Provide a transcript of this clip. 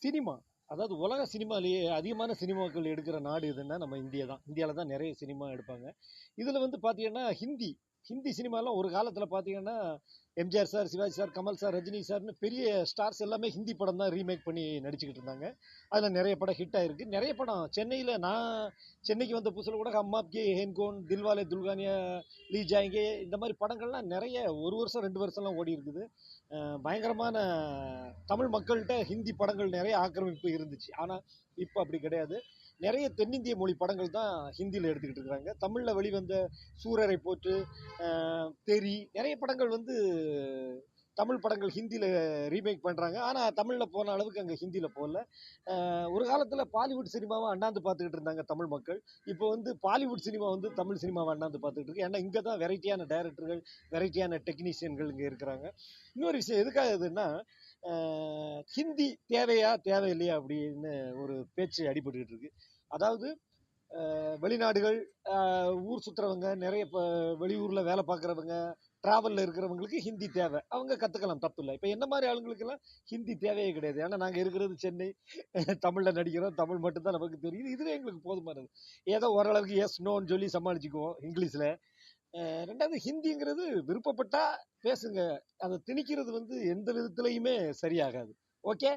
Cinema. அதாவது உலக சினிமாலேயே அதிகமான சினிமாக்கள் எடுக்கிற நாடு எதுன்னா நம்ம இந்தியா தான். இந்தியாவில் தான் நிறைய சினிமா எடுப்பாங்க. இதில் வந்து பார்த்தீங்கன்னா ஹிந்தி ஹிந்தி சினிமாலாம் ஒரு காலத்தில் பார்த்தீங்கன்னா MGR sir, Sivaji sir, Kamal sir, Rajini சார்னு பெரிய ஸ்டார்ஸ் எல்லாமே ஹிந்தி படம் தான் ரீமேக் பண்ணி நடிச்சுக்கிட்டு இருந்தாங்க. அதில் நிறைய படம் ஹிட் ஆயிருக்கு. நிறைய படம் சென்னையில் நான் சென்னைக்கு வந்த புதுசில் கூட ஹம் ஆப்கே ஹேன்கோன், தில்வாலே துல்கானியா, லீ ஜாயங்கே இந்த மாதிரி படங்கள்லாம் நிறைய ஒரு வருஷம் 2 வருஷம்லாம் ஓடி இருக்குது. பயங்கரமான தமிழ் மக்கள்கிட்ட ஹிந்தி படங்கள் நிறைய ஆக்கிரமிப்பு இருந்துச்சு. ஆனால் இப்போ அப்படி கிடையாது. நிறைய தென்னிந்திய மொழி படங்கள் தான் ஹிந்தியில் எடுத்துக்கிட்டு இருக்கிறாங்க. தமிழில் வெளிவந்த சூரரை போற்று, தெறி நிறைய படங்கள் வந்து தமிழ் படங்கள் ஹிந்தியில் ரீமேக் பண்ணுறாங்க. ஆனால் தமிழில் போன அளவுக்கு அங்கே ஹிந்தியில் போகல. ஒரு காலத்தில் பாலிவுட் சினிமாவை அண்ணாந்து பார்த்துக்கிட்டு இருந்தாங்க தமிழ் மக்கள். இப்போ வந்து பாலிவுட் சினிமா வந்து தமிழ் சினிமாவை அண்ணாந்து பார்த்துக்கிட்டு இருக்கு. ஏன்னா இங்கே தான் வெரைட்டியான டைரக்டர்கள், வெரைட்டியான டெக்னீஷியன்கள் இங்கே இருக்கிறாங்க. இன்னொரு விஷயம் எதுக்காக இதுன்னா, ஹிந்தி தேவையா தேவையில்லையா அப்படின்னு ஒரு பேச்சு அடிபட்டுக்கிட்டு இருக்கு. அதாவது வெளிநாடுகள், ஊர் சுற்றுறவங்க, நிறைய இப்போ வெளியூரில் வேலை பார்க்குறவங்க, ட்ராவலில் இருக்கிறவங்களுக்கு ஹிந்தி தேவை. அவங்க கற்றுக்கலாம், தப்பு இல்லை. இப்போ என்ன மாதிரி ஆளுங்களுக்கெல்லாம் ஹிந்தி தேவையே கிடையாது. ஏன்னா நாங்கள் இருக்கிறது சென்னை, தமிழில் நடிக்கிறோம், தமிழ் மட்டும்தான் நமக்கு தெரியுது. இதுவே எங்களுக்கு போதுமானது. ஏதோ ஓரளவுக்கு எஸ் நோன்னு சொல்லி சமாளிச்சுக்குவோம் இங்கிலீஷில். ரெண்டாவது ஹிந்திங்கிறது விருப்பப்பட்டா பேசுங்க. அதை திணிக்கிறது வந்து எந்த விதத்துலையுமே சரியாகாது. ஓகே.